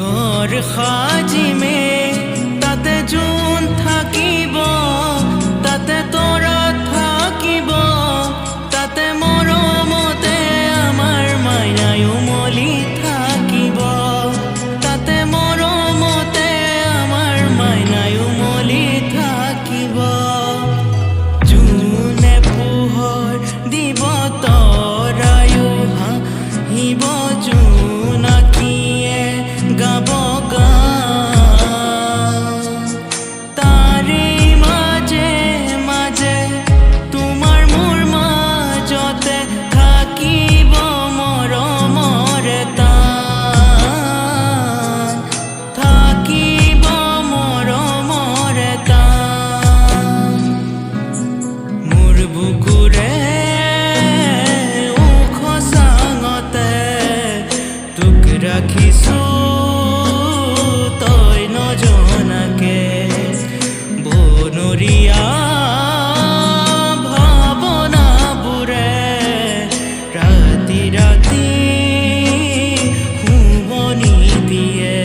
ঘৰ সাজিমে তাতে জোন থাকিব তাতে তৰা থাকিব তাতে মৰমতে আমাৰ মাইনাই উমলি থাকিব তাতে মৰমতে আমাৰ মাইনাই উমলি থাকিব জোনে পোহৰ দিব তৰায়ো হাঁহিব জোনাকীয়ে গাব তাৰে মাজে মাজে তোমাৰ মোৰ মাজতে থাকিব মৰমৰ টান থাকিব মৰমৰ টান মোৰ বুকুৰে ওখ চাঙতে তোক ৰাখিছো নজনাকে বনৰীয়া ভাৱনাবোৰে ৰাতি ৰাতি শুৱনি দিয়ে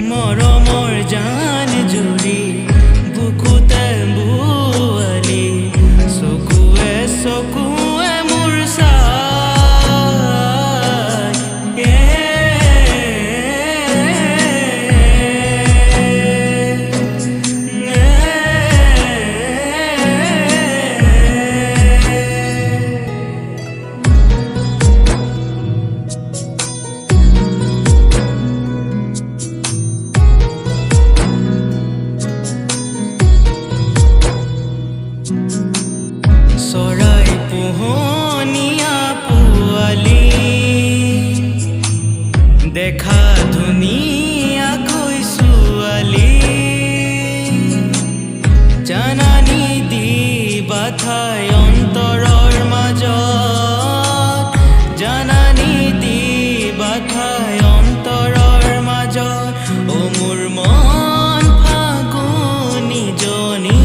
মৰমৰ জান জুৰি বুকুতে বোৱালি চকুৱে চকুৱে মোৰ চৰাই পোহনীয়া পোৱালি দেখা ধুনীয়াকৈ ছোৱালী জানানী দিবা ঠাই অন্তৰৰ মাজত জানানী দিবা ঠাই অন্তৰৰ মাজত অ মোৰ মন ফাগুনী জনী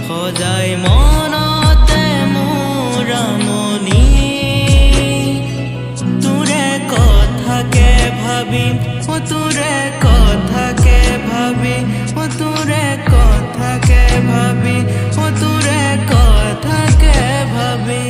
সদায় মনতে মোৰ আমনি তোৰে কথাকে ভাবি তোৰে কথাকে ভাবি তোৰে কথাকে ভাবি তোৰে কথাকে ভাবি